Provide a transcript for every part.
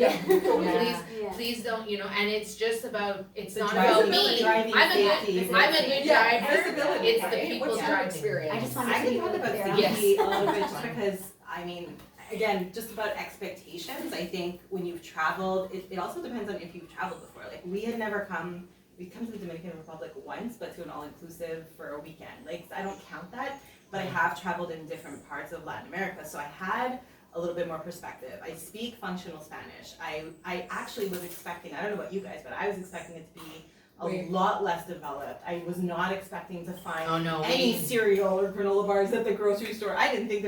Please don't, and it's just about, it's The not driving- about me. driving I'm a safety. good driver, Visibility, it's the right? people What's your driving. experience? I just want I to can see talk what about they're safety Yes. a little bit just because, again, just about expectations. I think when you've traveled, it also depends on if you've traveled before. Like we had never we'd come to the Dominican Republic once, but to an all-inclusive for a weekend. Like I don't count that, but I have traveled in different parts of Latin America, so I had a little bit more perspective. I speak functional Spanish. I actually was expecting, I don't know about you guys, but I was expecting it to be a lot less developed. I was not expecting to find any cereal or granola bars at the grocery store. I didn't think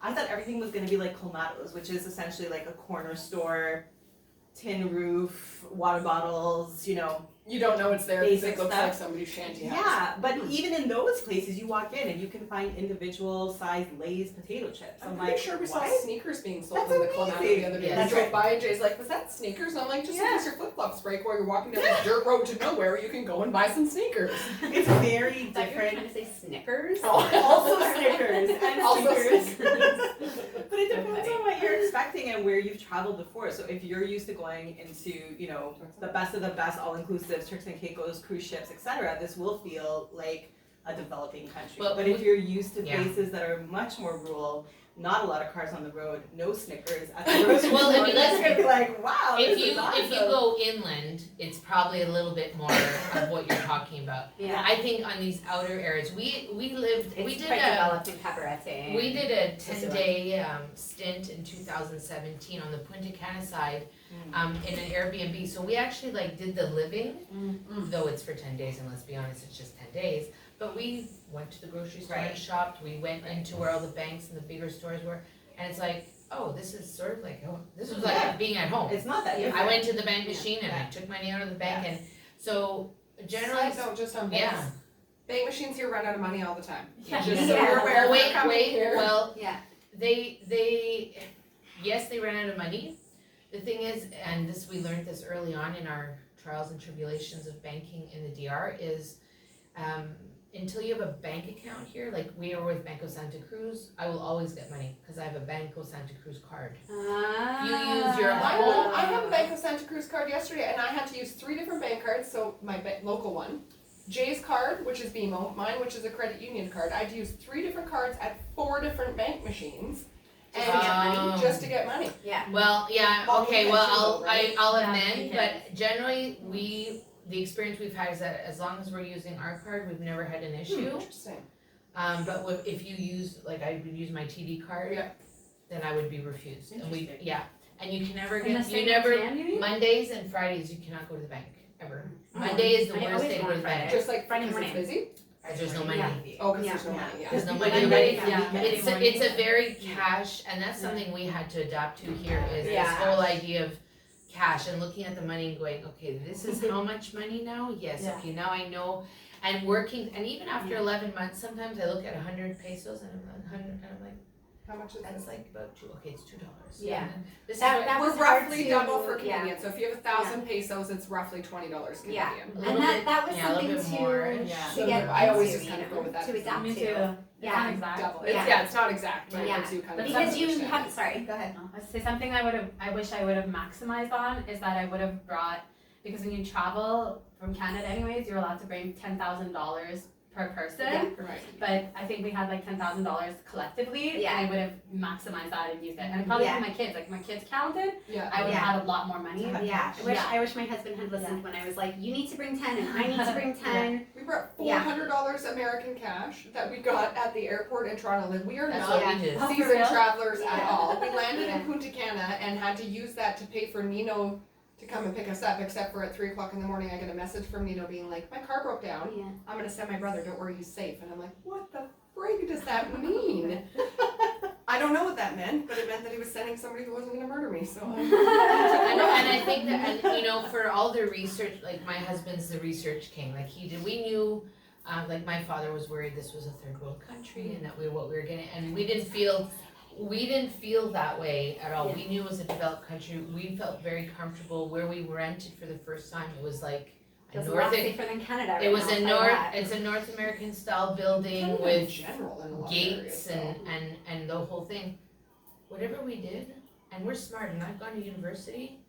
I thought everything was gonna be like Colmados, which is essentially like a corner store, tin roof, water bottles, You don't know it's there because basic it looks stuff. like somebody's shanty house. Yeah, but even in those places, you walk in and you can find individual sized Lay's potato chips. I'm like, pretty sure we saw what? sneakers being sold That's in the Clamato the amazing. other day. Yeah, We that's drove right. by and Jay's like, was that sneakers? And I'm like, just in Yeah. case your flip-flops break while you're walking down this dirt road to nowhere, you can go and buy some sneakers. It's very Thought you were different. trying to say Snickers. Also Snickers and Also Snickers. But it depends on what you're expecting and where you've traveled before. So if you're used to going into, the best of the best, all-inclusive, Turks and Caicos, cruise ships, etc., this will feel like a developing country. But if you're used to places that are much more rural, not a lot of cars on the road, no Snickers at the grocery Well, store, I mean, that's gonna be like, wow, If this is awesome. you go inland, it's probably a little bit more of what you're talking about. Yeah. I think on these outer areas, we did quite developed in Cabarete. We did a 10-day stint in 2017 on the Punta Cana side in an Airbnb. So we actually did the living, though it's for 10 days, and let's be honest, it's just 10 days. But we went to the grocery store and shopped. We went into where all the banks and the bigger stores were, and it's like, oh, this is sort of like this was like being at home. It's not that different. I went to the bank machine and I took money out of the bank, and so generally, Side note, just on banks. yeah. Bank machines here run out of money all the time. Yeah. Just so you're aware. Wait, they're coming here. well, Yeah. yes, they ran out of money. The thing is, and we learned this early on in our trials and tribulations of banking in the DR, is until you have a bank account here, like we are with Banco Santa Cruz, I will always get money because I have a Banco Santa Cruz card. You use your I have a Banco Santa Cruz card yesterday, and I had to use 3 different bank cards. So my local one, Jay's card, which is BMO, mine, which is a credit union card. I had to use 3 different cards at 4 different bank machines, and just to get money. Yeah. Well, yeah, Well, okay, we well, mentioned I'll Yeah, amend, we but generally, the experience we've had is that as long as we're using our card, we've never had an issue. Interesting. But if you use, I would use my TD card, Yeah. then I would be refused. And and you can never And the get, same exam, you mean? Mondays and Fridays, you cannot go to the bank, ever. Oh. Monday is the I worst always day to go go on to the bank. Friday. Just like Friday because it's morning. busy. There's no money. Oh, because Yeah. there's no money. Yeah. There's no Yeah. money. Yeah. It's a very cash, and that's something we had to adapt to here, is this Yeah. whole idea of cash and looking at the money and going, okay, this is how much money now? Yes, Yeah. okay, now I know. And working, and even after 11 months, sometimes I look at 100 pesos and I'm like, How much is that's this? like about it's $2. Yeah. This That- is that We're was hard roughly to- double for yeah. Canadian. So if you have 1,000 pesos, it's roughly $20 Yeah. Canadian. a little And bit- that was yeah, a little something bit to more, to get I always into, just kind of go with that. to adapt Me to. too. Yeah. Exact. Double. Yeah. It's not exact, but Yeah. it gives you kind of Because you understanding. have, sorry, go ahead. I say something I wish I would have maximized on is that I would have brought, because when you travel from Canada anyways, you're allowed to bring $10,000 per person. Yeah. Right. But I think we had like $10,000 collectively, Yeah. and I would have maximized that and used it. And probably Yeah. for my kids, like my kids counted, Yeah. I would Yeah. have had a lot more money. Yeah, Yeah. I wish my husband had listened when I was like, you need to bring 10 and I need to bring 10. We brought Yeah. $400 American cash that we got at the airport in Toronto. Like, we are That's not what we did. Oh, for seasoned real? travelers at Yeah. all. We landed Yeah. in Punta Cana and had to use that to pay for Nino to come and pick us up, except for at 3 o'clock in the morning I get a message from Nino being like, my car broke down. Yeah. I'm gonna send my brother, don't worry, he's safe. And I'm like, what the frig does that mean? I don't know what that meant, but it meant that he was sending somebody who wasn't gonna murder me, so I know, and I think that, and for all the research, like my husband's the research king, like we knew, like my father was worried this was a third world country and that what we were getting, and we didn't feel that way at all. Yeah. We knew it was a developed country. We felt very comfortable where we rented for the first time. It was like a It's a lot North, safer than Canada right it was now, a I'll tell you that. it's a North American style building Canada in with general in a lot of gates areas, and the whole thing. Whatever we did, and we're smart, and I've gone to university,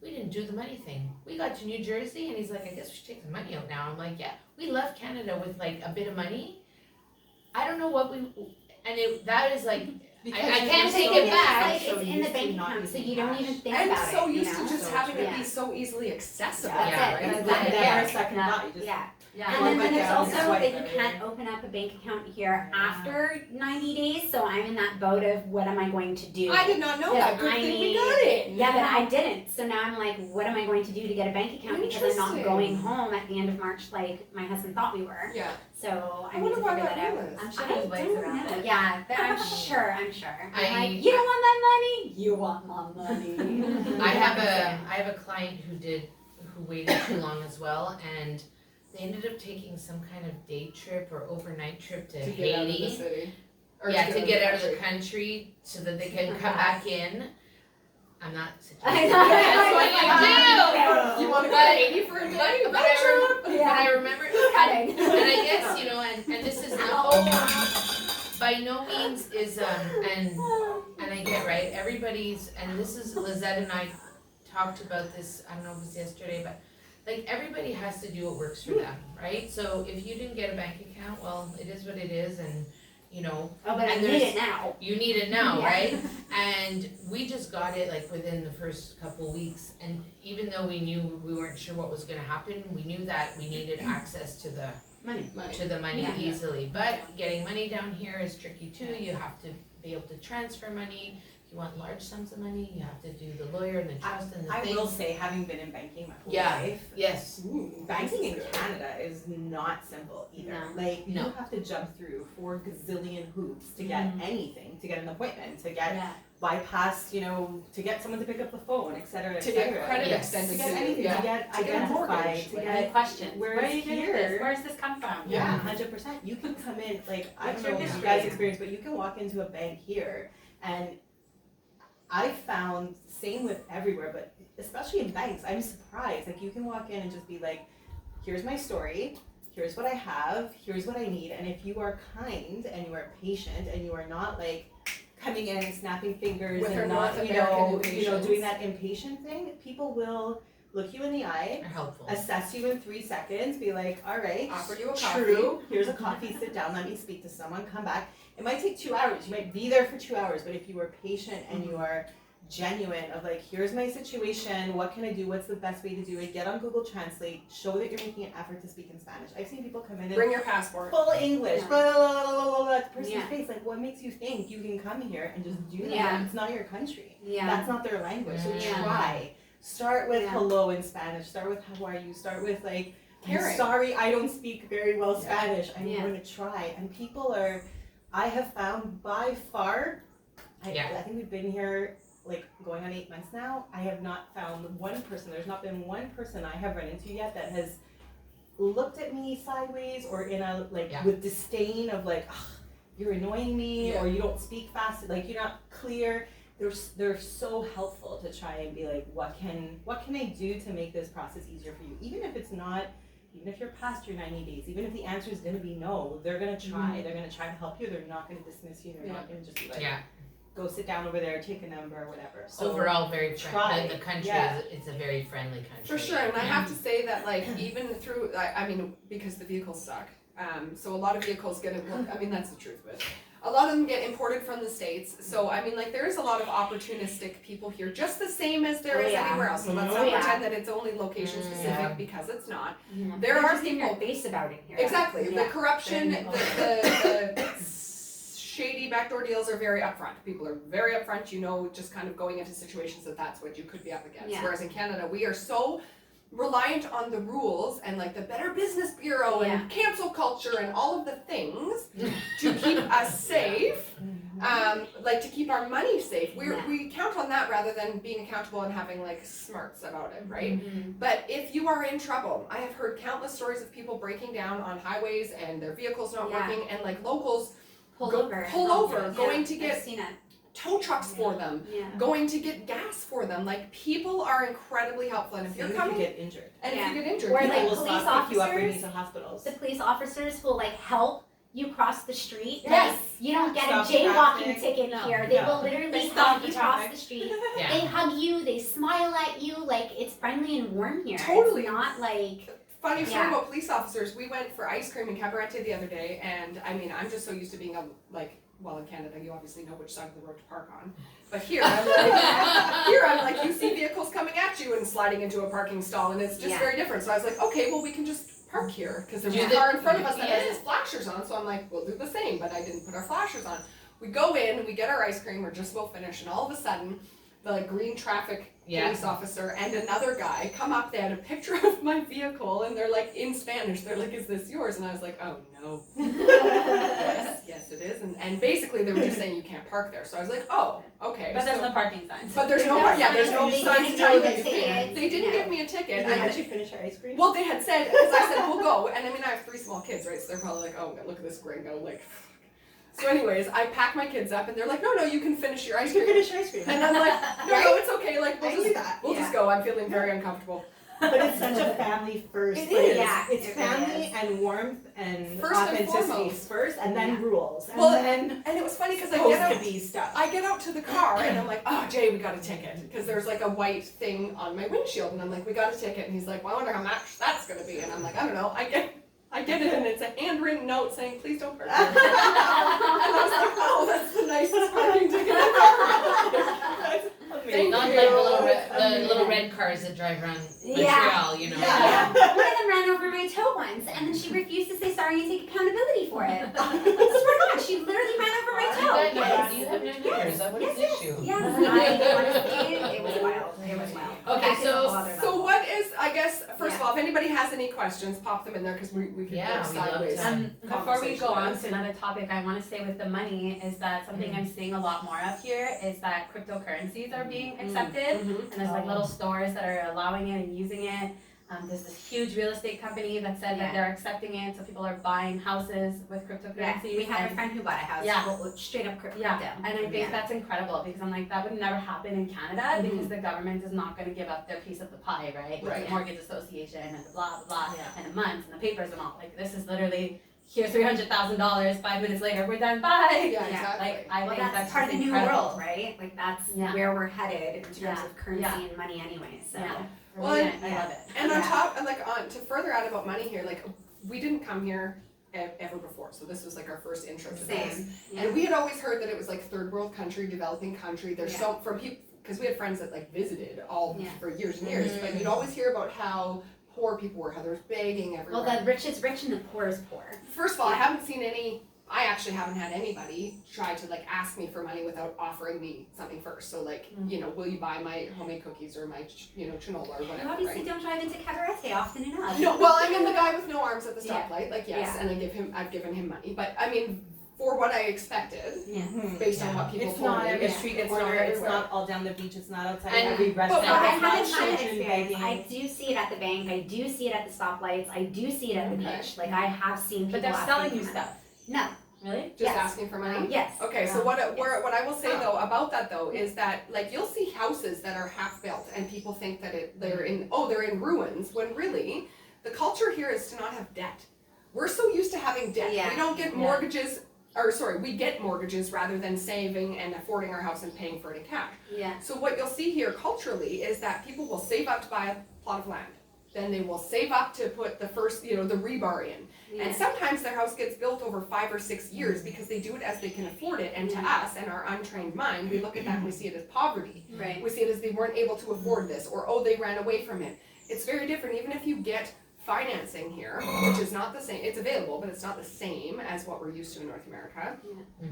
we didn't do the money thing. We got to New Jersey, and he's like, I guess we should take the money out now. I'm like, yeah, we left Canada with like a bit of money. I don't know what that is like, I can't take it back. It's like it's in the bank account, so you don't even think I'm about it. so used you know? to just So having true. it be so easily accessible. Yeah, right? that's It's it. like never a second thought, you just. Yeah. Yeah. And then there's down, also swipe that you everywhere. can't open up a bank account here after 90 days. So I'm in that boat of what am I going to do? I did not know Yeah, that. Good I thing we mean- got it. Yeah, but I didn't. So now I'm like, what am I going to do to get a bank account because I'm not Interesting. going home at the end of March like my husband thought we were. Yeah. So I I need wonder to why figure that that out. is. I'm sure I there's ways don't around know. it. Yeah, I'm sure. I'm I- like, you don't want my money? You want my money. I have a client who waited too long as well, and they ended up taking some kind of day trip or overnight trip to get out of the Haiti. city. Yeah, to get out of the country. country so that they can come back in. I'm not I suggesting know. that's what you do. You want to go But- to Haiti for a day? But I remember, Cutting. and I guess, you know, and this is by no means is, and I get, right, everybody's, and this is, Lizette and I talked about this, I don't know if it was yesterday, but like, everybody has to do what works for them, right? So if you didn't get a bank account, well, it is what it is, and, you know, Oh, but I And need there's- it now. you need it now, Yeah. right? And we just got it like within the first couple weeks, and even though we knew we weren't sure what was gonna happen, we knew that we needed access to the Money. money Yeah. easily. But getting money down here is tricky too. You have to be able to transfer money. If you want large sums of money, you have to do the lawyer and the trust and the I thing. will say, having been in banking my whole Yeah. life, Yes. banking in Canada is not simple either. No. Like, you No. have to jump through 4 gazillion hoops to get anything, to get an appointment, to get Yeah. bypassed, you know, to get someone to pick up the phone, et cetera, et To cetera. get credit Yes. extended To get to anything, yeah. to get To get a identified, mortgage, to like, Any get, questions? whereas Where are you getting here- this? Where does this come from? yeah, 100%. You can come in, like, I What's don't your know if you history? guys experience, but you can walk into a bank here, and I found, same with everywhere, but especially in banks, I'm surprised. Like, you can walk in and just be like, here's my story, here's what I have, here's what I need, and if you are kind and you are patient and you are not like coming in and snapping fingers With her and not, North you know, American doing impatience. that impatient thing, people will look you in the eye, Are helpful. assess you in 3 seconds, be like, all right, Offer you a coffee. true, here's a coffee, sit down, let me speak to someone, come back. It might take 2 hours, you might be there for 2 hours, but if you are patient and you are genuine of like, here's my situation, what can I do, what's the best way to do it, get on Google Translate, show that you're making an effort to speak in Spanish. I've seen people come in and Bring your passport. full English, Yeah. blah, blah, blah, blah, blah, at the person's Yeah. face, like, what makes you think you can come here and just do that? Yeah. It's not your country. Yeah. That's not their language, so Yeah. try. Start with Yeah. hello in Spanish, start with how are you, start with like, I'm Caring. sorry I don't speak very well Yeah. Spanish, I'm Yeah. going to try. And people are, I have found by far, I think we've been here like going on 8 months now, I have not found one person, there's not been one person I have run into yet that has looked at me sideways or in a like Yeah. with disdain of like, "Ugh, you're annoying me," Yeah. or you don't speak fast, like you're not clear. They're so helpful to try and be like, what can I do to make this process easier for you? Even if it's not, even if you're past your 90 days, even if the answer is gonna be no, they're gonna try. They're gonna try to help you. They're not gonna dismiss you. They're not gonna just be like, Yeah. go sit down over there, take a number or whatever. So Overall, very try. friendly. The country Yeah. it's a very friendly country. For sure, and I have to say that like even through, I mean, because the vehicles suck, so a lot of vehicles get, I mean, that's the truth of it. A lot of them get imported from the States, so I mean, like there is a lot of opportunistic people here, just the same as there Oh, is yeah. anywhere else. So let's Oh, not yeah. pretend that it's only location specific Yeah. because it's not. Yeah. There They're are just in people- your face about it here. Exactly, Yeah. the corruption, Very the shady backdoor deals are very upfront. People are very upfront, you know, just kind of going into situations that's what you could be up against. Yeah. Whereas in Canada, we are so reliant on the rules and like the Better Business Bureau and Yeah. cancel culture and all of the things to keep us safe, like to keep our money safe. Yeah. We count on that rather than being accountable and having like smarts about it, right? Mhm. But if you are in trouble, I have heard countless stories of people breaking down on highways and their vehicles not Yeah. working, and like locals Pull Go- over. pull over, Yeah, going to get- I've seen it. tow trucks for them, Yeah. going to get gas for them. Like people are incredibly helpful, and if you're Even coming, if you get injured, and Yeah. if you get injured, Or, people like, people will police stop pick you up, bring you officers, to hospitals. The police officers will like help you cross the street. Yes. You don't get Stop a jaywalking traffic. ticket No. here. They No. will literally They stop help you the cross traffic. the street. Yeah. They hug you, they smile at you, like it's friendly and warm here. Totally. It's not like Funny story Yeah. about police officers. We went for ice cream in Cabarete the other day, and I mean, I'm just so used to being well, in Canada, you obviously know which side of the road to park on. But here, I'm like, you see vehicles coming at you and sliding into a parking stall, and it's just Yeah. very different. So I was like, okay, well, we can just park here because there's Do a the- car in front of us that yeah. has its flashers on. So I'm like, we'll do the same, but I didn't put our flashers on. We go in, we get our ice cream, we're just about finished, and all of a sudden, the green traffic Yeah. police officer and another guy come up. They had a picture of my vehicle, and they're like in Spanish. They're like, "Is this yours?" And I was like, "Oh no." yes, it is. And basically, they were just saying you can't park there. So I was like, "Oh, okay." But there's so, no parking signs. but there's no there's no They signs didn't telling give you you you can't. tickets. They didn't No. give me a ticket. Did And you finish your ice cream? well, they had said because I said we'll go, and I mean I have 3 small kids, right? So they're probably like, "Oh, look at this gringo!" Like. So, anyways, I pack my kids up, and they're like, "No, you can finish your ice You cream." finish your ice cream. And I'm like, "No, it's okay. Like I we'll do just that. we'll just go. I'm feeling very uncomfortable." But it's such a family first. It like, is. Yeah, It's it really family is. and warmth and First and authenticity foremost. first, and then Yeah. rules. And Well, then And it was funny because I supposed get to out. be stuff. I get out to the car and I'm like, "Oh, Jay, we got a ticket," because there's like a white thing on my windshield, and I'm like, "We got a ticket," and he's like, "Well, I wonder how much that's gonna be," and I'm like, "I don't know." I get it, and it's a handwritten note saying, "Please don't park here." And I was like, "Oh, that's the nicest parking ticket I've ever had." Amazing. Not like the little red cars that drive around Yeah. Montreal, you know. Yeah. One of them ran over my toe once, and then she refused to say sorry and take accountability for it. I swear to God, she literally ran over my toe. You Yes. you have no neighbors. That was Yes, the yes, issue. yes. I honestly, it was wild. It was wild. Okay, That is a so- whole other So level. what is, I guess, first of all, if anybody has any questions, pop them in there because we could Yeah, go we'd love sideways. to. Before we go on conversation. to another topic, I want to say with the money is that something I'm seeing a lot more of here is that cryptocurrencies are being accepted, Mhm. and there's like little stores that are allowing it and using it. There's this huge real estate company that said Yeah. that they're accepting it, so people are buying houses with Yeah, cryptocurrencies. we have a and- friend who bought a house. Yeah. Straight up crypto. Yeah, and I think Yeah. that's incredible because I'm like, that would never happen in Canada because the government is not going to give up their piece of the pie, right? With Right. the mortgage association and the blah, blah, blah, Yeah. and the months and the papers and all. Like, this is literally, here's $300,000, 5 minutes later, we're done, bye. Yeah, Yeah, exactly. Like, I Well, think that's part of the just new incredible. world, right? Like that's Yeah. where we're headed in terms Yeah. of currency Yeah. and money, anyway. So. Yeah. For Well, me, and- I love it. And on Yeah. top, and like on to further add about money here, like we didn't come here ever before, so this was like our first intro to this. Same. Yeah. And we had always heard that it was like third world country, developing country. There's Yeah. so from people because we had friends that like visited all Yeah. for years and years, but you'd always hear about how poor people were, how there was begging everywhere. Well, the rich is rich and the poor is poor. First of all, I Yeah. haven't seen any. I actually haven't had anybody try to like ask me for money without offering me something first. So like, you know, will you buy my homemade cookies or my chinola or You whatever, obviously right? don't drive into Cabarete often enough. No, well, I mean the guy with no arms at the Yeah. stoplight, like yes, Yeah. and I've given him money, but I mean for what I expected, Yeah. based on what people It's told not me. every Yeah. street, it's Or not, it's everywhere. not all down the beach, it's not outside And- every but restaurant, But I it's not haven't had that children experience. begging. I do see it at the bank. I do see it at the stoplights. I do see it at the Okay. beach. Like I have seen people. But they're asking selling for you money. stuff. No. Really? Just Yes. asking for money. Yes. Okay, so Yeah. what I will say though about that though is that like you'll see houses that are half built and people think that they're in ruins when really the culture here is to not have debt. We're so used to having debt. Yeah. We don't get mortgages we get mortgages rather than saving and affording our house and paying for it in cash. Yeah. So what you'll see here culturally is that people will save up to buy a plot of land. Then they will save up to put the first, the rebar in. And sometimes their house gets built over 5 or 6 years because they do it as they can afford it. And to us and our untrained mind, we look at that and we see it as poverty. Right. We see it as they weren't able to afford this or, oh, they ran away from it. It's very different. Even if you get financing here, which is not the same, it's available, but it's not the same as what we're used to in North America.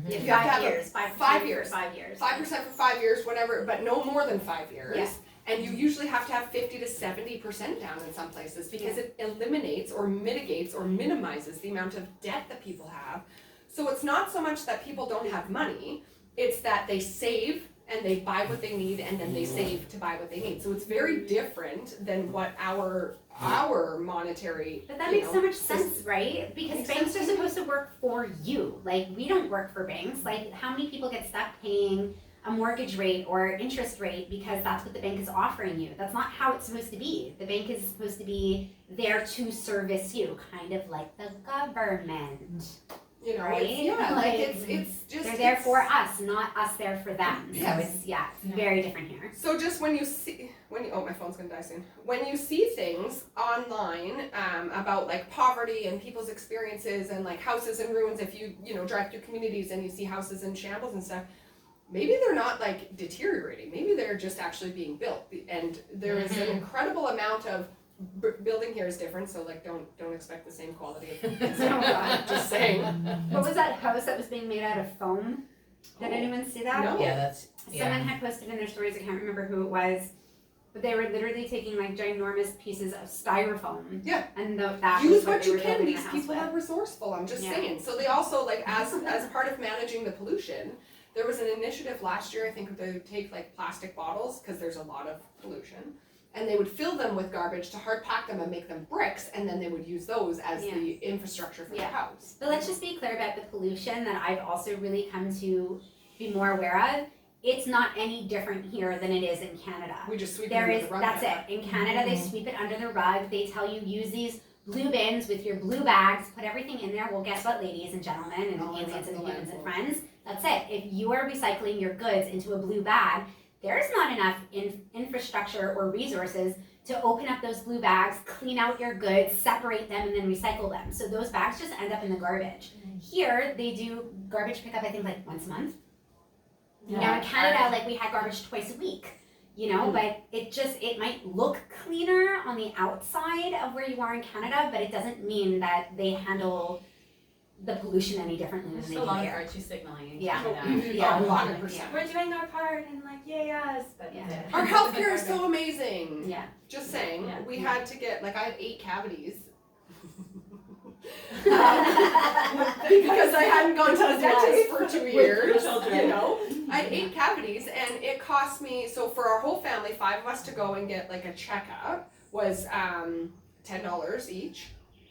Yeah, You have to have 5 years. 5%. 5 years. For 5 years. 5% for 5 years, whatever, but no more than 5 years. Yeah. And you usually have to have 50 to 70% down in some places because it eliminates or mitigates or minimizes the amount of debt that people have. So it's not so much that people don't have money, it's that they save and they buy what they need and then they save to buy what they need. So it's very different than what our monetary. But that makes so much sense, right? Because Makes banks sense are to me. supposed to work for you. Like, we don't work for banks. Like, how many people get stuck paying a mortgage rate or interest rate because that's what the bank is offering you? That's not how it's supposed to be. The bank is supposed to be there to service you, kind of like the government. You know, Right? it's just They're there it's- for us, not us there for them. So Yes. it's very different here. So just when you my phone's gonna die soon. When you see things online about like poverty and people's experiences and like houses in ruins, if you drive through communities and you see houses in shambles and stuff, maybe they're not like deteriorating. Maybe they're just actually being built, and there is an incredible amount of building here is different. So like don't expect the same quality of just saying. What was that house that was being made out of foam? Did anyone see that? No. Yeah, that's, Someone had posted in their stories, I can't remember who it was, but they were literally taking like ginormous pieces of styrofoam. Yeah. And that Use was what what they you were can. building These the house people with. are resourceful. I'm just Yeah. saying. So they also like as part of managing the pollution, there was an initiative last year. I think they would take like plastic bottles because there's a lot of pollution, and they would fill them with garbage to hard pack them and make them bricks, and then they would use those as Yeah. the infrastructure for Yeah. the house. But let's just be clear about the pollution that I've also really come to be more aware of. It's not any different here than it is in Canada. We just sweep There it is, under the rug. that's it. In Canada, they sweep it under the rug. They tell you use these blue bins with your blue bags, put everything in there. Well, guess what, ladies and gentlemen, and Oh, aliens that's and the humans and landlord. friends? That's it. If you are recycling your goods into a blue bag, there's not enough infrastructure or resources to open up those blue bags, clean out your goods, separate them, and then recycle them. So those bags just end up in the garbage. Here, they do garbage pickup, I think, like once a month. You know, in Canada, like we had garbage twice a week, but it might look cleaner on the outside of where you are in Canada, but it doesn't mean that they handle the pollution any differently There's than a they do lot of here. virtue signaling in Yeah. Canada. Yeah. 100%. We're doing our part and like, yay us, but Yeah. Our healthcare is so amazing. Yeah. Just saying, Yeah. we had to get like I had 8 cavities. Because I hadn't gone to the dentist for 2 years, I had 8 cavities, and it cost me, so for our whole family, 5 of us to go and get like a checkup was $10 each.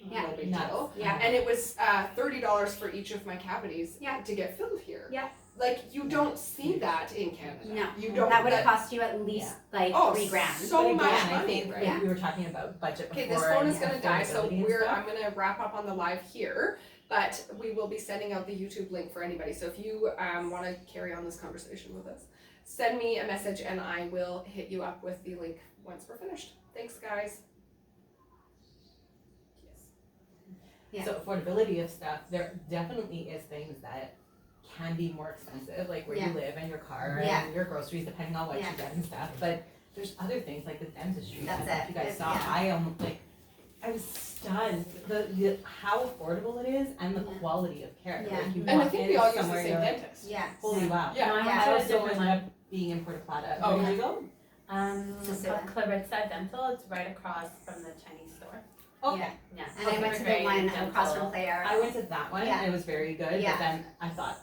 Yeah. No big Nuts. deal. Yeah. And it was $30 for each of my cavities Yeah. to get filled here. Yeah. Like you don't see that in Canada. No. You don't. That would have cost you at least like Oh, $3,000. so But much again, I money, think right? Yeah. we were talking about budget before. Okay, this phone is and gonna die, so affordability and stuff. I'm gonna wrap up on the live here, but we will be sending out the YouTube link for anybody. So if you wanna carry on this conversation with us, send me a message and I will hit you up with the link once we're finished. Thanks, guys. Yes. Yeah. So affordability of stuff, there definitely is things that can be more expensive, like where Yeah. you live and your car Yeah. and your groceries, depending on what Yeah. you get and stuff. But there's other things like the dentistry. That's I don't know it. if you guys It's- saw. yeah. I was stunned the how affordable it is and the Yeah. quality of care. Yeah. Like you And I walk think in we all use the somewhere, same you're like, dentist. Yeah. holy wow. Yeah. No, I Yeah. had I a different one. one being in Puerto Plata. Oh, Where yeah. did you go? It's So- called Clarissa Dental. It's right across from the Chinese store. Okay. Yeah. And I went to the Very one dental. across from Claire. I went to that one Yeah. and it was very good, Yeah. but then I thought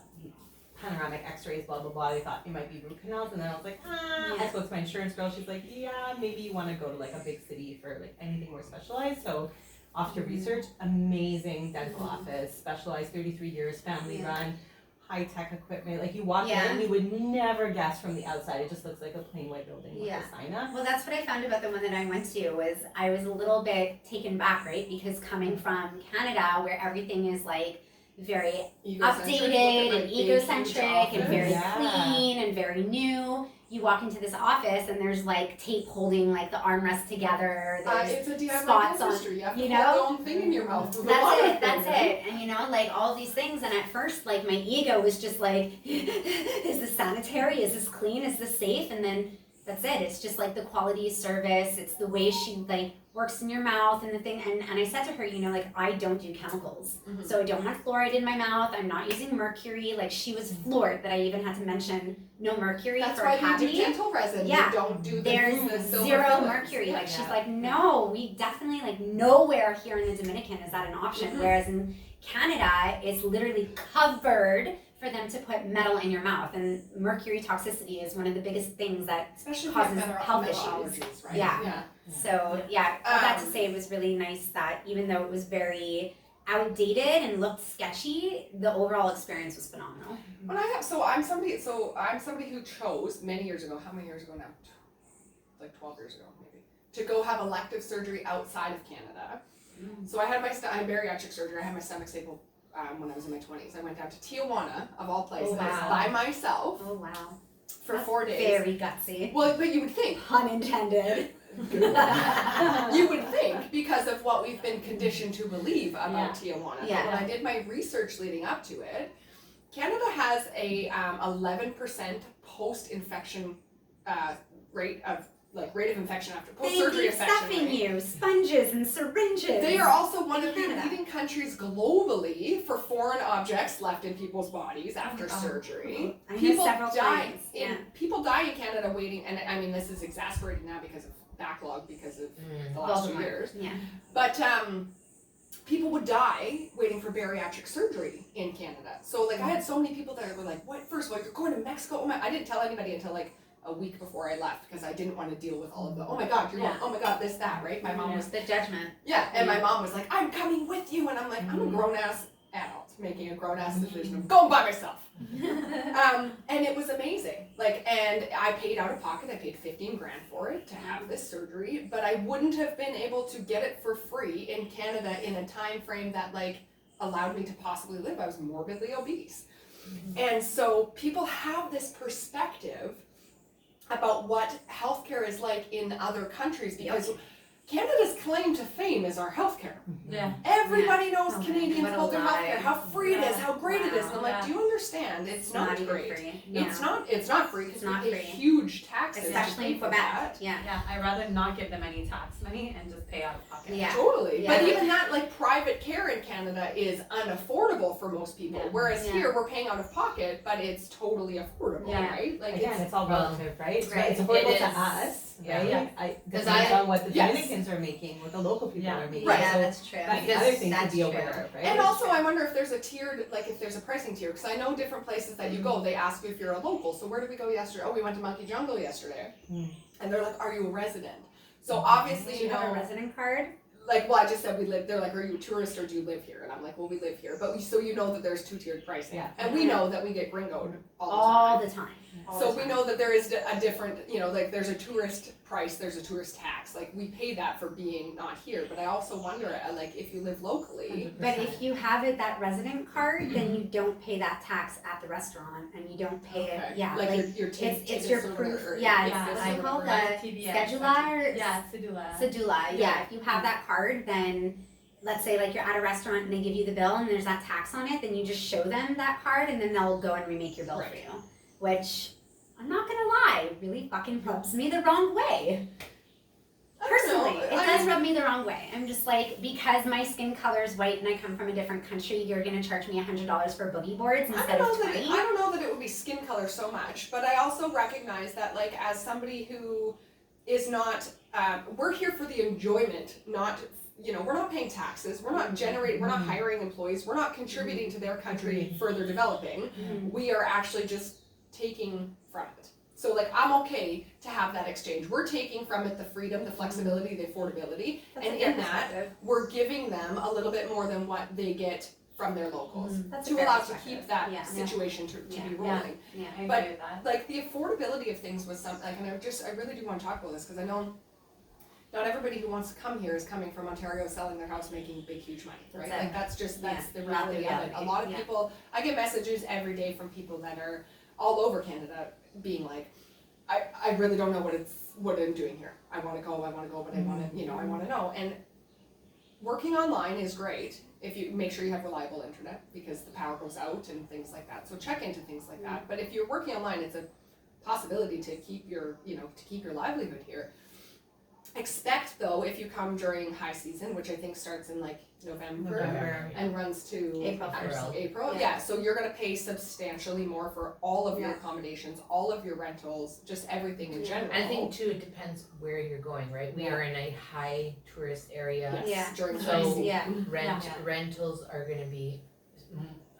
panoramic x-rays, blah, blah, blah. They thought it might be root canals, and then I was like, I Yeah. spoke to my insurance girl. She's like, yeah, maybe you want to go to like a big city for like anything more specialized. So off to research, amazing dental office, specialized 33 years, family Yeah. run, high-tech equipment. Like you walk Yeah. in, you would never guess from the outside. It just looks like a plain white building with Yeah. a sign up. Well, that's what I found about the one that I went to was I was a little bit taken back, right? Because coming from Canada where everything is like very Egocentric, updated look at and my big, huge egocentric and office. very Yeah. clean and very new. You walk into this office and there's like tape holding like the armrests together. There's It's a DIY spots on- dentistry. You have to you hold know? the own thing in your mouth. with a That's water it, that's thing, right? it. And you know, like all these things, and at first, like my ego was just like, is this sanitary? Is this clean? Is this safe? And then that's it. It's just like the quality of service. It's the way she like works in your mouth and the thing. And I said to her, you know, like I don't do chemicals. Mhm. So I don't want fluoride in my mouth. I'm not using mercury. Like she was floored that I even had to mention no mercury That's for why a cavity. we do dental resin. Yeah. We don't do the There's silver zero fillings. mercury. Like she's Yeah. like, no, we definitely like nowhere here in the Dominican is that an option. Mhm. Whereas in Canada, it's literally covered for them to put metal in your mouth. And mercury toxicity is one of the biggest things that Especially causes if you have health metal issues. allergies, right? Yeah. So yeah, all that to Um, say it was really nice that even though it was very outdated and looked sketchy, the overall experience was phenomenal. When I'm somebody who chose many years ago. How many years ago now? Like 12 years ago, maybe. To go have elective surgery outside of Canada. So I had I had bariatric surgery. I had my stomach stapled when I was in my 20s. I went down to Tijuana, of all places, wow. by myself Oh wow. for That's 4 days. Very gutsy. Well, but you would think. Pun intended. You would think because of what we've been conditioned to believe about Tijuana. Yeah. But when I did my research leading up to it, Canada has a 11% post-infection rate of infection after They post-surgery be infection stuffing rate. you, sponges and syringes. They are also one of the Canada. leading countries globally for foreign objects left in people's bodies after Oh. surgery. I know People several die times. Yeah. people die in Canada waiting, and I mean this is exasperated now because of backlog because of the last 2 Voldemort. years. Yeah. But people would die waiting for bariatric surgery in Canada. So like I had so many people that were like, "What? First of all, you're going to Mexico?" Oh my! I didn't tell anybody until like a week before I left because I didn't want to deal with all of the, "Oh my God, you're going, oh my God, this, that," right? My mom was, The judgment. and my mom was like, "I'm coming with you," and I'm like, I'm a grown ass adult making a grown ass decision of going by myself. And it was amazing. Like, and I paid out of pocket. I paid 15 grand for it to have this surgery, but I wouldn't have been able to get it for free in Canada in a time frame that like allowed me to possibly live. I was morbidly obese. And so people have this perspective about what healthcare is like in other countries because Canada's claim to fame is our healthcare. Yeah. Everybody knows Oh, Canadians what a about their lie. healthcare, how free it is, how great it is. And I'm like, Wow. do you understand? It's not even great. free. It's not free because It's not we pay free. huge taxes. to Especially pay in for Quebec. that. Yeah. Yeah, I'd rather not give them any tax money and just pay out of pocket. Yeah. Totally. Yeah. But even that, like, private care in Canada is unaffordable for most people. Yeah. Whereas Yeah. here, we're paying out of pocket, but it's totally affordable, Yeah. right? Like, Again, it's all relative, right? So Right. it's affordable It to is. us, Yeah. right? Yeah. Depends I- on what the Yes. Dominicans are making, what the local people Yeah. are making. Right. Yeah, So that's true. that's the Because other thing to that's be true. aware of, right? and also, I wonder if there's a tiered, like, if there's a pricing tier, because I know different places that you go, they ask you if you're a local. So where did we go yesterday? Oh, we went to Monkey Jungle yesterday. Mm. And they're like, are you a resident? So obviously, Do you you have a know, resident card? like, well, I just said we live. They're like, are you a tourist or do you live here? And I'm like, well, we live here. But so you know that there's 2-tiered pricing, Yeah. and we know that we get gringoed all the All time. the time. All So the we time. know that there is a different, you know, like there's a tourist price, there's a tourist tax. Like we pay that for being not here. But I also wonder, like, if you live locally, But if you have that resident card, then you don't pay that tax at the restaurant, and you don't pay okay. it. Yeah, like, like your it's your proof. Yeah, Yeah, it's I what's it called? remember. The TBS. schedula or Yeah, Sedula. Sedula. Yeah. Yeah, if you have that card, then let's say like you're at a restaurant and they give you the bill and there's that tax on it, then you just show them that card and then they'll go and remake your bill Right. for you. Which I'm not gonna lie, really fucking rubs me the wrong way. I don't know. Personally, it does rub me the wrong way. I'm just like, because my skin color is white and I come from a different country, you're gonna charge me $100 for boogie boards instead of I $20. don't know that it would be skin color so much, but I also recognize that, like, as somebody who is not, we're here for the enjoyment, not, you know, we're not paying taxes, we're not generating, we're not hiring employees, we're not contributing to their country further developing. We are actually just taking from it. So, like, I'm okay to have that exchange. We're taking from it the freedom, the flexibility, the affordability, That's and a fair in that, perspective. we're giving them a little bit more than what they get from their locals That's a to fair allow to perspective. keep that Yeah. situation to Yeah. be Yeah. rolling. Yeah. I But- agree with that. Like, the affordability of things was something, like, and I really do want to talk about this because I know not everybody who wants to come here is coming from Ontario, selling their house, making big, huge money, right? That's it. Like, that's just, that's Yeah, the not the reality of it. A reality. lot of Yeah. people, I get messages every day from people that are all over Canada being like, I really don't know what I'm doing here. I want to go, but I want to, you know, I want to know. And working online is great if you make sure you have reliable internet because the power goes out and things like that. So check into things like that. But if you're working online, it's a possibility to keep your, you know, to keep your livelihood here. Expect though, if you come during high season, which I think starts in like November. And runs to April April. Yeah. Yeah, so you're gonna pay substantially more for all of your Yeah. accommodations, all of your rentals, just everything in general. I think too, it depends where you're going, right? We are in a high tourist area. Yes, Yeah. during So- high season. Yeah. Rentals are gonna be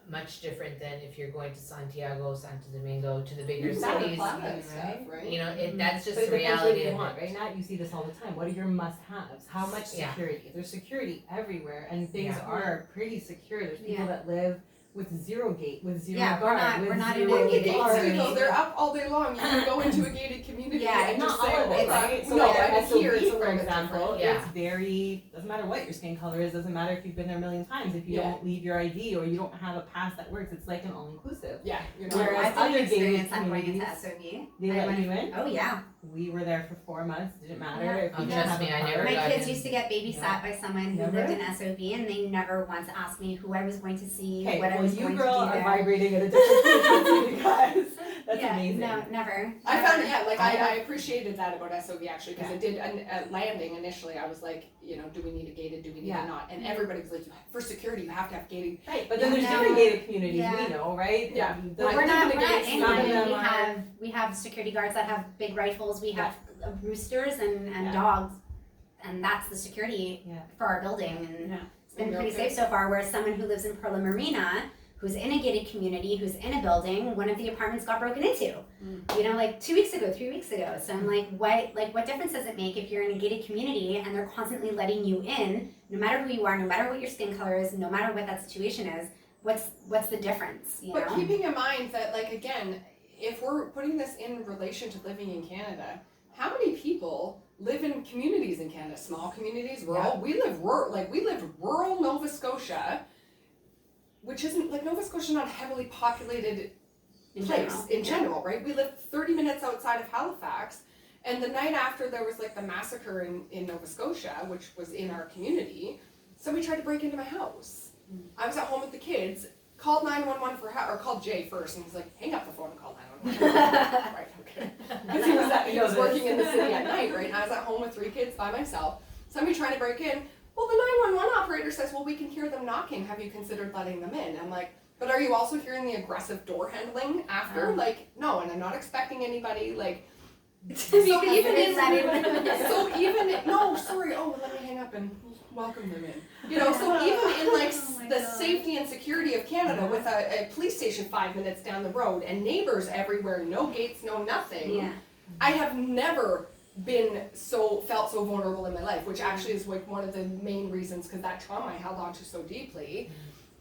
much different than if you're going to Santiago, Santo Domingo, to the bigger Santa cities. Clara, That stuff, right? right? You know, that's just But the it depends what reality you of want, it. right? Now you see this all the time. What are your must-haves? How much Yeah. security? There's security everywhere, and things Yeah. are pretty secure. There's people Yeah. that live with zero gate, with zero Yeah, guard, we're with not in zero a gated Gates guard. do though, they're up all day long. You can go into a gated community Yeah, and not just all say, of it, "Hold on." right? So No, like I our mean, here it's a for little bit example, different. Yeah. it's very, doesn't matter what your skin color is, doesn't matter if you've been there a million times, if you Yeah. don't leave your ID or you don't have a pass that works, it's like an all-inclusive. Yeah, you're not. Whereas I did an other experience gated on going into communities, SOV. they I let went- you in. Oh yeah. We were there for 4 months, didn't matter Yeah. if Oh, you didn't trust have me, a I card. never My got kids in. used to get babysat by someone who Never? lived in SOV, and they never once asked me who I was going to see, Okay, what I well, was you going girl to do are there. vibrating at a different frequency because that's yeah, amazing. No, never. I Never. found it, yeah, like I I appreciated that about SOV actually, because Yeah. it did, at landing initially, I was like, you know, do we need a gated, do we need Yeah. a not? And everybody was like, for security, you have to have gated. Right, but then there's Yeah. different gated communities Yeah. we know, right? Yeah. The- But we're I not, think we're not it's in some of one. them We are- have security guards that have big rifles. We have roosters and Yeah. dogs, and that's the security Yeah. for our building. And Yeah. it's been And pretty okay. safe so far. Whereas someone who lives in Perla Marina, who's in a gated community, who's in a building, one of the apartments got broken into. You know, like 2 weeks ago, 3 weeks ago. So I'm like, what difference does it make if you're in a gated community and they're constantly letting you in, no matter who you are, no matter what your skin color is, no matter what that situation is? What's the difference? You But know? keeping in mind that, like, again, if we're putting this in relation to living in Canada, how many people live in communities in Canada? Small communities, rural. We live rural Nova Scotia, which isn't like Nova Scotia, not a heavily populated place in general, right? We live 30 minutes outside of Halifax, and the night after there was like the massacre in Nova Scotia, which was in our community, somebody tried to break into my house. I was at home with the kids, called 911 or called Jay first, and he's like, hang up the phone and call 911. Right, okay. Because he was working in the city at night, right? And I was at home with 3 kids by myself. Somebody trying to break in. Well, the 911 operator says, well, we can hear them knocking. Have you considered letting them in? I'm like, but are you also hearing the aggressive door handling after? Like, no, and I'm not expecting anybody, like, so even in, no, sorry, oh, well, let me hang up and welcome them in. You know, so even in like the safety and security of Canada with a police station 5 minutes down the road and neighbors everywhere, no gates, no nothing. Yeah. I have never felt so vulnerable in my life, which actually is like one of the main reasons, because that trauma I held on to so deeply.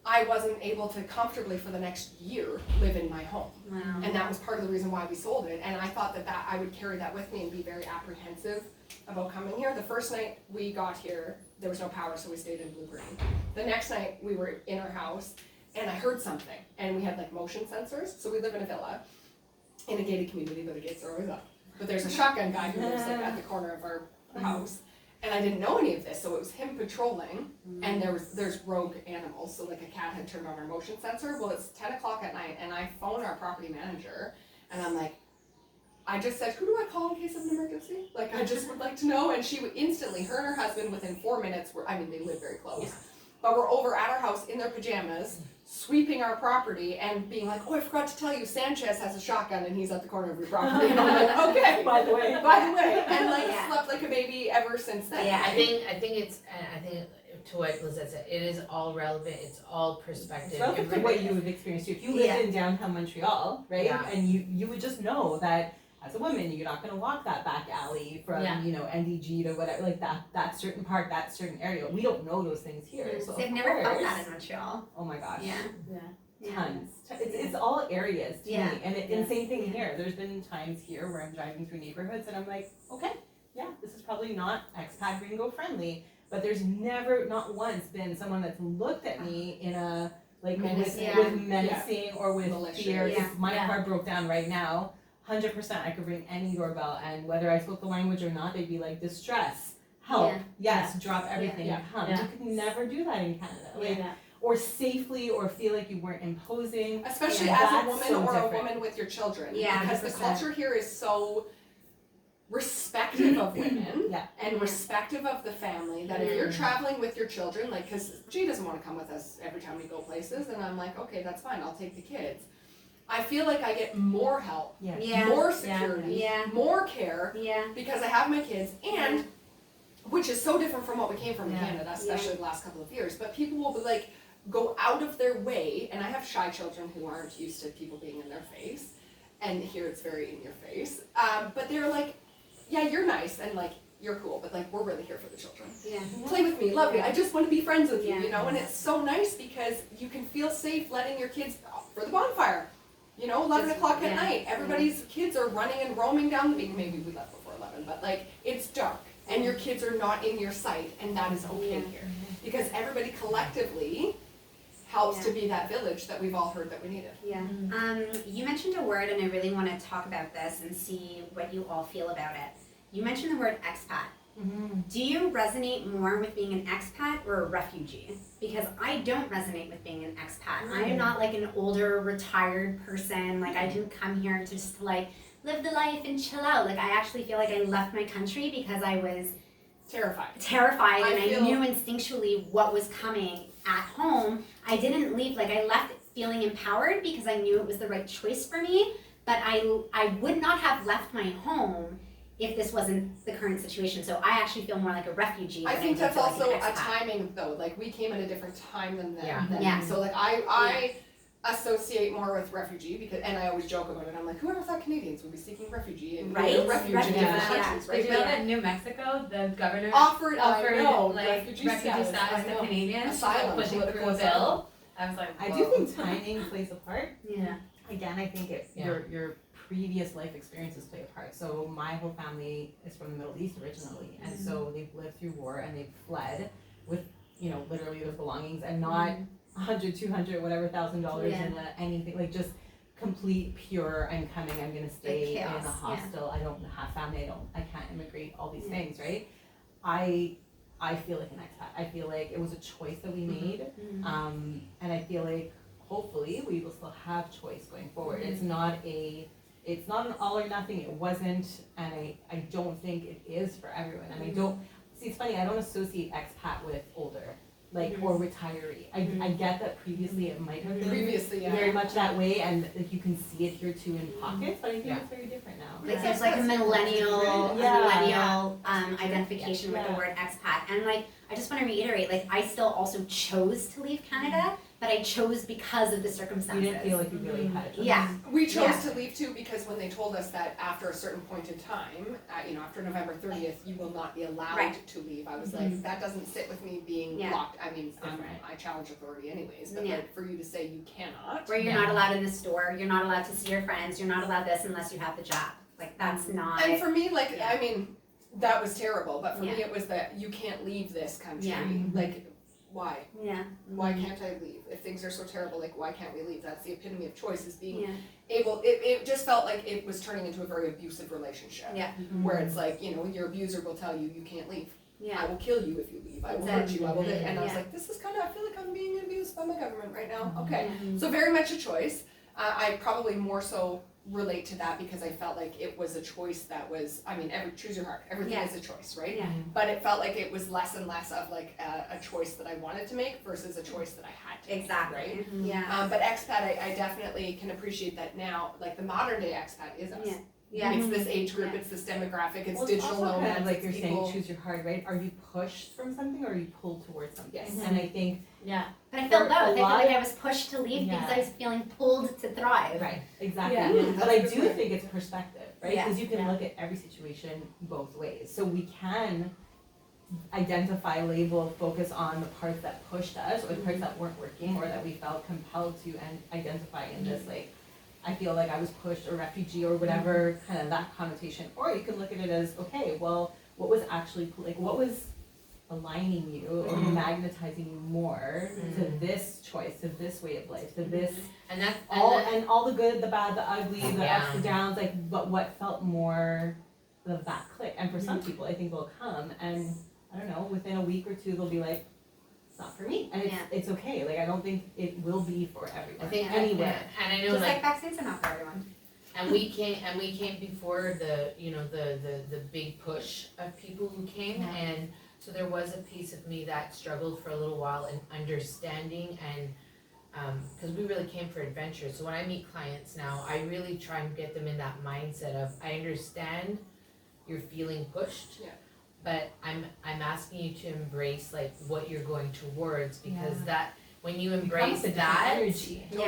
I wasn't able to comfortably for the next year live in my home. Wow. And that was part of the reason why we sold it. And I thought that I would carry that with me and be very apprehensive about coming here. The first night we got here, there was no power, so we stayed in Blue Green. The next night we were in our house and I heard something, and we had like motion sensors. So we live in a villa in a gated community, but the gates are always up. But there's a shotgun guy who lives like at the corner of our house. And I didn't know any of this, so it was him patrolling, and there's rogue animals, so like a cat had turned on our motion sensor. Well, it's 10 o'clock at night, and I phone our property manager, and I'm like, I just said, who do I call in case of an emergency? Like, I just would like to know, and she would instantly, her and her husband, within 4 minutes, they live very close, but we're over at our house in their pajamas, sweeping our property, and being like, oh, I forgot to tell you, Sanchez has a shotgun, and he's at the corner of your property. And I'm like, okay, By the way. and like Yeah. slept like a baby ever since then. Yeah. I think to what Lizette said, it is all relevant, it's all perspective. It's relative to what you have experienced too. If you lived Yeah. in downtown Montreal, right, Yeah. and you would just know that as a woman, you're not going to walk that back alley from Yeah. NDG to whatever, like that certain part, that certain area. We don't know those things here, so They've of never felt course- that in Montreal. Oh my gosh. Yeah. Yeah. Tons. It's all areas to Yeah. me, and same thing here. There's been times here where I'm driving through neighborhoods and I'm like, okay, yeah, this is probably not expat gringo friendly, but there's never, not once, been someone that's looked at me in a like Menacing. with menacing or with Malicious. fear. Yeah. If my Yeah. car broke down right now, 100% I could ring any doorbell, and whether I spoke the language or not, they'd be like, distress, help, Yeah. yes, drop everything, Yeah. come. Yeah. You could never do that in Canada. Like, Yeah. or safely, or feel like you weren't imposing. Especially Yeah, as a that's woman so or a different. woman with your children. Yeah, Because the 100%. culture here is so respective of women Yeah. and respective of the family that if you're traveling with your children, like, because Jay doesn't want to come with us every time we go places, and I'm like, okay, that's fine, I'll take the kids. I feel like I get more help, Yeah. Yeah. more security, Yeah. more care, Yeah. because I have my kids, and which is so different from what we came from in Yeah. Canada, especially the last couple of years. But people will be like, go out of their way, and I have shy children who aren't used to people being in their face, and here it's very in your face. But they're like, yeah, you're nice, and like, you're cool, but like, we're really here for the children. Yeah. Play with me, love me, I just want to be friends with you, Yeah. you know, and it's so nice because you can feel safe letting your kids out for the bonfire. You know, 11 o'clock at Yeah. night, everybody's kids are running and roaming down the beach. Maybe we left before 11, but like, it's dark. and your kids are not in your sight, and that is okay here. Because everybody collectively helps to be that village that we've all heard that we needed. Yeah. You mentioned a word, and I really want to talk about this and see what you all feel about it. You mentioned the word expat. Do you resonate more with being an expat or a refugee? Because I don't resonate with being an expat. I am not like an older, retired person. Like, I didn't come here to just like live the life and chill out. Like, I actually feel like I left my country because I was terrified and I knew instinctually what was coming at home. I didn't leave, like, I left feeling empowered because I knew it was the right choice for me, but I would not have left my home if this wasn't the current situation. So I actually feel more like a refugee. I think that's feel like also an a expat. timing though, like we came at a different time than them. Yeah. So like I associate more with refugee because, and I always joke about it, I'm like, whoever thought Canadians would be seeking refugee and Right? refuge in Refugee, different yeah. countries, Did right? you know that New Mexico, the governor Offered offered like refugee status to Canadians, asylum, pushing through a political bill. asylum. I was like, I whoa. do think timing plays a part. Yeah. Again, I think your previous life experiences play a part. So my whole family is from the Middle East originally, and so they've lived through war and they've fled with, you know, literally their belongings and not $100, $200, whatever $1,000 in anything, like just complete pure. I'm coming. I'm gonna stay in a hostel. I don't have family. I can't immigrate. All these things, right? I feel like an expat. I feel like it was a choice that we made, and I feel like hopefully we will still have choice going forward. It's not an all or nothing. It wasn't, and I don't think it is for everyone. And I don't see. It's funny. I don't associate expat with older, like or retiree. I get that previously it might have been very much that way, and like you can see it here too in pockets. But I think it's very different now. Like there's like a millennial identification with the word expat, and like I just want to reiterate, like I still also chose to leave Canada, but I chose because of the circumstances. You didn't feel like you really had a choice. Yeah. We chose to leave too because when they told us that after a certain point in time, after November 30th, you will not be allowed to leave, I was like, that doesn't sit with me being locked. I mean, I challenge authority anyways, but like for you to say you cannot. Where you're not allowed in the store, you're not allowed to see your friends, you're not allowed this unless you have the job. Like that's not. And for me, like, I mean, that was terrible, but for me it was that you can't leave this country. Like, why? Yeah. Why can't I leave? If things are so terrible, like, why can't we leave? That's the epitome of choice, is being able, it just felt like it was turning into a very abusive relationship. Yeah. Where it's like, your abuser will tell you, you can't leave. Yeah. I will kill you if you leave. I will hurt you. I will live. And I was like, this is kind of, I feel like I'm being abused by my government right now. Okay. So very much a choice. I probably more so relate to that because I felt like it was a choice that was, I mean, choose your heart. Everything is a choice, right? Yeah. But it felt like it was less and less of like a choice that I wanted to make versus a choice that I had to make, right? Yeah. But expat, I definitely can appreciate that now, like the modern day expat is us. Yeah. It's this age group, it's this demographic, it's Well, digital also nomads, kind of like it's you're people. saying, choose your heart, right? Are you pushed from something or are you pulled towards something? Yes. And I think But I felt For both. a I feel lot like of- I was pushed to leave because Yeah. I was feeling pulled to thrive. right, exactly. Yeah. But I do think it's perspective, right? Yeah. Because you can look at every situation both ways. So we can identify, label, focus on the parts that pushed us or the parts that weren't working or that we felt compelled to and identify in this, like, I feel like I was pushed or refugee or whatever kind of that connotation. Or you can look at it as, okay, well, what was actually, like, what was aligning you or magnetizing you more to this choice, to this way of life, to this And that's all the good, the bad, the ugly, the Yeah. ups, the downs, like, but what felt more of that click. And for some people, I think will come and I don't know, within a week or two, they'll be like, it's not for me, and it's okay. Like I don't think it will be for everyone. I think anywhere. and I know Just like like vaccines are not for everyone. and we came before the the big push of people who came, and so there was a piece of me that struggled for a little while in understanding and because we really came for adventure. So when I meet clients now, I really try and get them in that mindset of I understand you're feeling pushed, but I'm asking you to embrace like what you're going towards, because that when you embrace that energy. you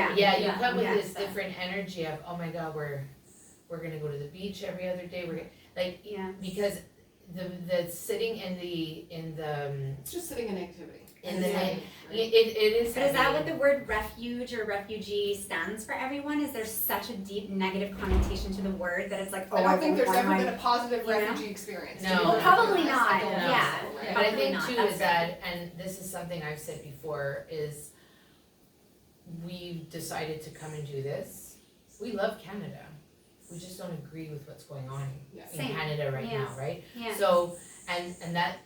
come with this different energy of, oh my god, we're gonna go to the beach every other day, we're gonna, like because the sitting in the It's just sitting in activity. in the Right. it is. But is that heavy. what the word refuge or refugee stands for everyone? Is there such a deep negative connotation to the word that it's like, oh, I don't think there's want ever my- been a positive you know? refugee experience. to No. be Well, perfectly probably honest. not. I don't No. Yeah. think so, right? But I Hopefully think not. too That's is that, and this is something I've said before, is we've decided to come and do this. We love Canada. We just don't agree with what's going on Yeah. in Same. Canada right Yeah. now, right? Yeah. So, and that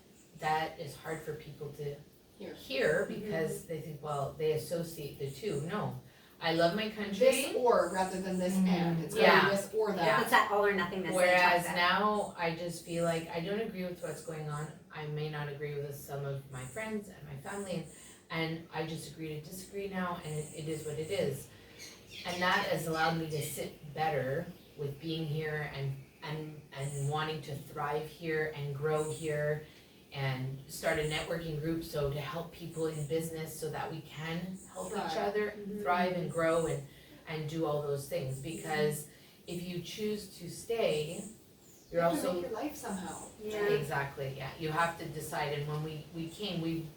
is hard for people to Here. hear because they think, well, they associate the two. No, I love my country. This or rather than this and. It's Yeah. really this or that. Yeah. It's that all or nothingness. that we Whereas talk about. now, I just feel like I don't agree with what's going on. I may not agree with some of my friends and my family, and I just agree to disagree now, and it is what it is. And that has allowed me to sit better with being here and wanting to thrive here and grow here and start a networking group so to help people in business so that we can help each Thrive. other thrive and grow and do all those things. Because if you choose to stay, You you're have to also make your life somehow. Yeah. exactly, yeah, you have to decide. And when we came, we've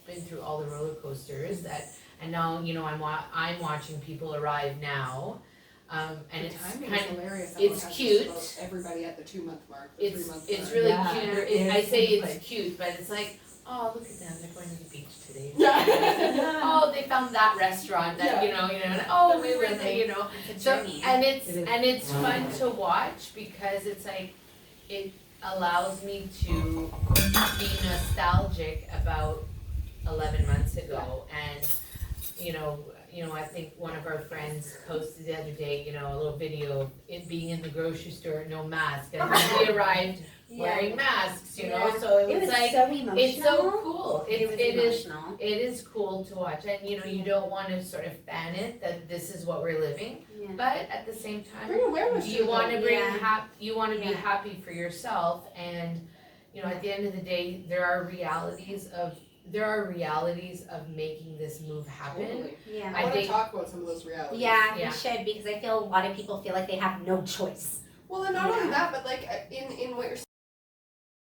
been through all the roller coasters that, and now, you know, I'm watching people arrive now, and The it's timing kind is of, hilarious. it's Everyone has cute. just about everybody at the 2-month mark, the 3-month it's mark. really Yeah. cute. Yeah. I say It's it's like- cute, but it's like, oh, look at them, they're going to the beach today. Yeah. Oh, they found that restaurant that, you know, and, oh, we were there, you know. It's a So, journey. and It is. it's fun to watch because it's like, it allows me to be nostalgic about 11 months ago. And, you know, I think one of our friends posted the other day, you know, a little video of it being in the grocery store, no mask. And then we arrived wearing masks, you know, Yeah. so it It was was like, so emotional. it's so cool. It was It is emotional. it is cool to watch, and you know, you don't want to sort of fan it that this is what we're living, Yeah. but at the same time, Bring awareness do to you it, want to though. bring Yeah. you want to be Yeah. happy for yourself, and you know, at the end of the day, there are realities of making this move happen. Totally. Yeah. I I want to think- talk about some of those realities. Yeah, Yeah. we should, because I feel a lot of people feel like they have no choice. Well, and not only Yeah. that, but like in what you're